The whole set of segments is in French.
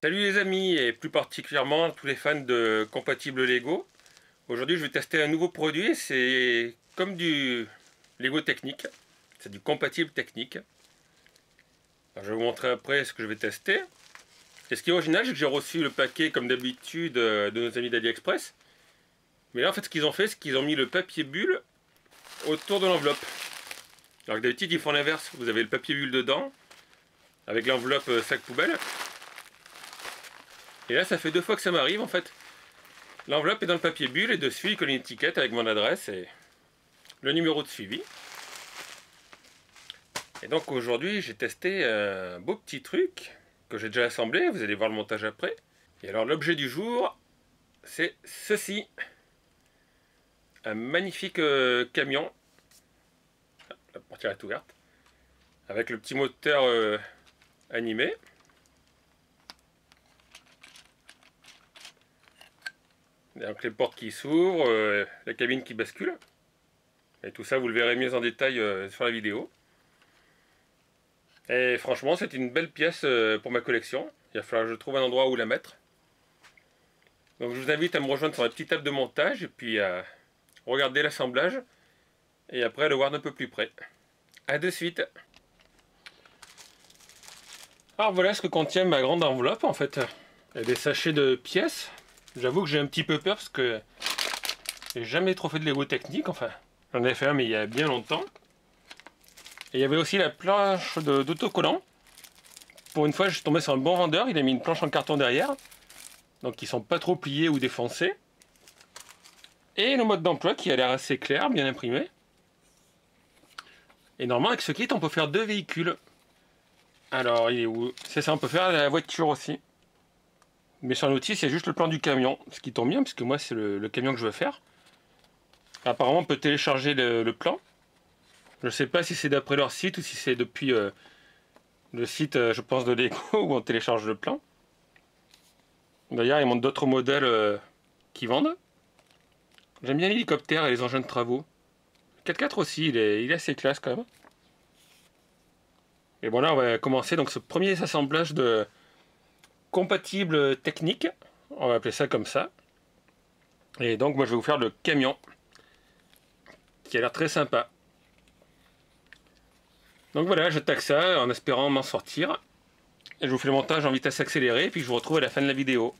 Salut les amis et plus particulièrement tous les fans de compatibles Lego. Aujourd'hui je vais tester un nouveau produit, c'est comme du Lego technique, c'est du compatible technique. Alors, je vais vous montrer après ce que je vais tester. Et ce qui est original, c'est que j'ai reçu le paquet comme d'habitude de nos amis d'AliExpress. Mais là en fait ce qu'ils ont fait, c'est qu'ils ont mis le papier bulle autour de l'enveloppe. Alors que d'habitude ils font l'inverse, vous avez le papier bulle dedans, avec l'enveloppe sac poubelle. Et là ça fait 2 fois que ça m'arrive en fait. L'enveloppe est dans le papier bulle et dessus il colle une étiquette avec mon adresse et le numéro de suivi. Et donc aujourd'hui j'ai testé un beau petit truc que j'ai déjà assemblé, vous allez voir le montage après. Et alors l'objet du jour c'est ceci. Un magnifique camion. La portière est ouverte. Avec le petit moteur animé. Donc les portes qui s'ouvrent, la cabine qui bascule. Et tout ça, vous le verrez mieux en détail sur la vidéo. Et franchement, c'est une belle pièce pour ma collection. Il va falloir que je trouve un endroit où la mettre. Donc je vous invite à me rejoindre sur la petite table de montage et puis à regarder l'assemblage. Et après à le voir d'un peu plus près. A de suite. Alors voilà ce que contient ma grande enveloppe en fait. Il y a des sachets de pièces. J'avoue que j'ai un petit peu peur parce que j'ai jamais trop fait de Lego technique, enfin j'en ai fait un mais il y a bien longtemps. Et il y avait aussi la planche d'autocollant. Pour une fois je suis tombé sur un bon vendeur, il a mis une planche en carton derrière. Donc ils sont pas trop pliés ou défoncés. Et le mode d'emploi qui a l'air assez clair, bien imprimé. Et normalement avec ce kit on peut faire 2 véhicules. Alors il est où? C'est ça, on peut faire la voiture aussi. Mais sur la notice, il y a juste le plan du camion, ce qui tombe bien, puisque moi, c'est le camion que je veux faire. Apparemment, on peut télécharger le plan. Je ne sais pas si c'est d'après leur site ou si c'est depuis le site, je pense, de Lego, où on télécharge le plan. D'ailleurs, ils montrent d'autres modèles qui vendent. J'aime bien l'hélicoptère et les engins de travaux. Le 4x4 aussi, il est assez classe quand même. Et bon, là, on va commencer donc ce premier assemblage de compatible technique, on va appeler ça comme ça. Et donc moi je vais vous faire le camion qui a l'air très sympa. Donc voilà, je taxe ça en espérant m'en sortir. Et je vous fais le montage en vitesse accélérée et puis je vous retrouve à la fin de la vidéo.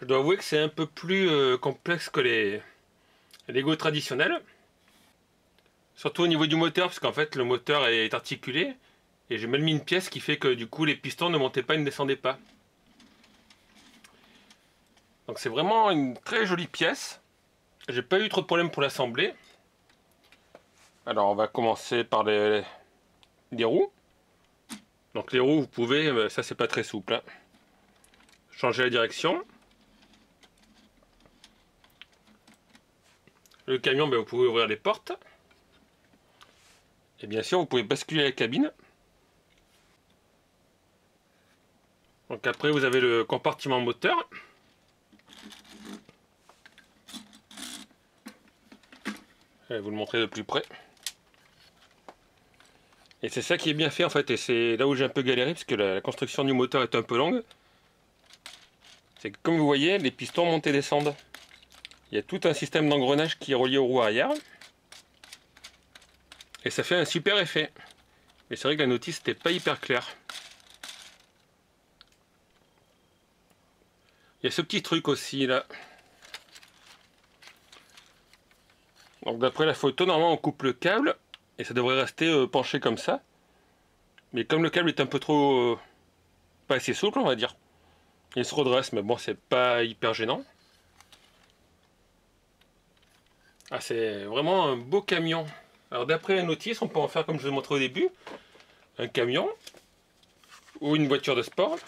Je dois avouer que c'est un peu plus complexe que les Lego traditionnels. Surtout au niveau du moteur, parce qu'en fait le moteur est articulé. Et j'ai mal mis une pièce qui fait que du coup les pistons ne montaient pas et ne descendaient pas. Donc c'est vraiment une très jolie pièce. J'ai pas eu trop de problèmes pour l'assembler. Alors on va commencer par les roues. Donc les roues vous pouvez, ça c'est pas très souple, hein, changer la direction. Le camion, vous pouvez ouvrir les portes. Et bien sûr vous pouvez basculer la cabine. Donc après vous avez le compartiment moteur. Je vais vous le montrer de plus près. Et c'est ça qui est bien fait en fait, et c'est là où j'ai un peu galéré, parce que la construction du moteur est un peu longue. C'est que comme vous voyez, les pistons montent et descendent. Il y a tout un système d'engrenage qui est relié aux roues arrière. Et ça fait un super effet. Mais c'est vrai que la notice n'était pas hyper claire. Il y a ce petit truc aussi là. Donc d'après la photo, normalement on coupe le câble. Et ça devrait rester penché comme ça. Mais comme le câble est un peu trop... pas assez souple on va dire. Il se redresse, mais bon c'est pas hyper gênant. Ah, c'est vraiment un beau camion. Alors d'après la notice, on peut en faire comme je vous ai montré au début. Un camion. Ou une voiture de sport.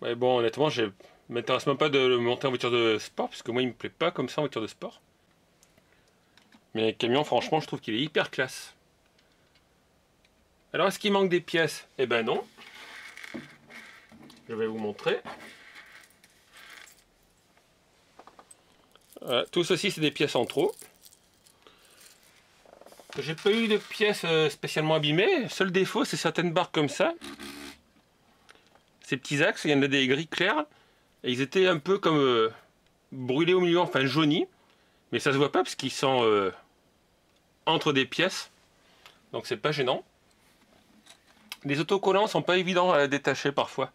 Mais bon honnêtement, je m'intéresse même pas de le monter en voiture de sport. Parce que moi il me plaît pas comme ça en voiture de sport. Mais le camion franchement je trouve qu'il est hyper classe. Alors est-ce qu'il manque des pièces? Eh ben non. Je vais vous montrer. Voilà, tout ceci c'est des pièces en trop. J'ai pas eu de pièces spécialement abîmées. Seul défaut c'est certaines barres comme ça. Ces petits axes, il y en a des gris clairs. Et ils étaient un peu comme brûlés au milieu, enfin jaunis. Mais ça se voit pas parce qu'ils sont entre des pièces. Donc c'est pas gênant. Les autocollants sont pas évidents à détacher parfois.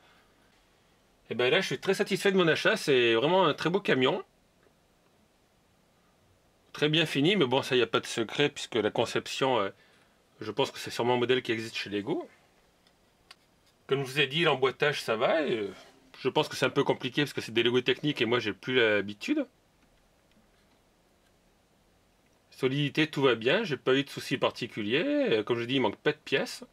Et ben là je suis très satisfait de mon achat. C'est vraiment un très beau camion. Très bien fini, mais bon ça il n'y a pas de secret puisque la conception, je pense que c'est sûrement un modèle qui existe chez Lego. Comme je vous ai dit, l'emboîtage ça va. Et je pense que c'est un peu compliqué parce que c'est des Lego techniques et moi j'ai plus l'habitude. Solidité, tout va bien, j'ai pas eu de soucis particuliers. Comme je dis, il manque pas de pièces.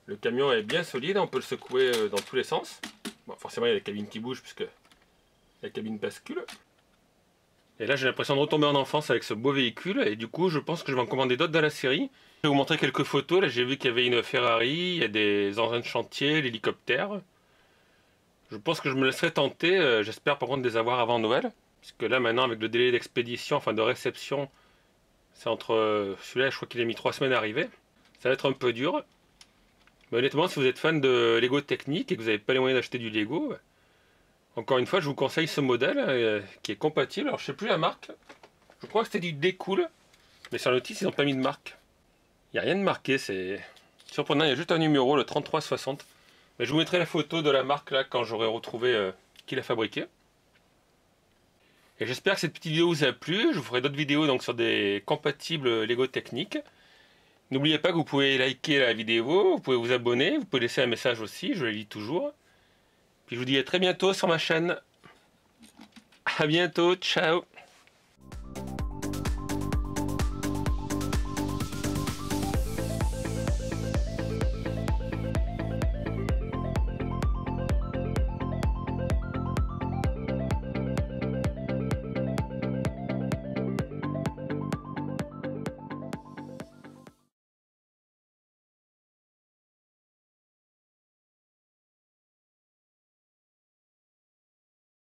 Le camion est bien solide, on peut le secouer dans tous les sens. Bon, forcément il y a la cabine qui bouge puisque la cabine bascule. Et là j'ai l'impression de retomber en enfance avec ce beau véhicule. Et du coup je pense que je vais en commander d'autres dans la série. Je vais vous montrer quelques photos. Là j'ai vu qu'il y avait une Ferrari, il y a des engins de chantier, l'hélicoptère. Je pense que je me laisserai tenter. J'espère par contre de les avoir avant Noël. Puisque là maintenant avec le délai d'expédition, enfin de réception, c'est entre... celui-là je crois qu'il a mis 3 semaines à arriver. Ça va être un peu dur. Mais honnêtement si vous êtes fan de Lego technique et que vous n'avez pas les moyens d'acheter du Lego, encore une fois je vous conseille ce modèle qui est compatible. Alors je sais plus la marque. Je crois que c'était du Decool. Mais sur la notice ils n'ont pas mis de marque. Il n'y a rien de marqué, c'est surprenant. Il y a juste un numéro, le 3360. Mais je vous mettrai la photo de la marque là quand j'aurai retrouvé qui l'a fabriqué. Et j'espère que cette petite vidéo vous a plu. Je vous ferai d'autres vidéos donc sur des compatibles Lego techniques. N'oubliez pas que vous pouvez liker la vidéo, vous pouvez vous abonner, vous pouvez laisser un message aussi, je le lis toujours. Puis je vous dis à très bientôt sur ma chaîne. À bientôt, ciao!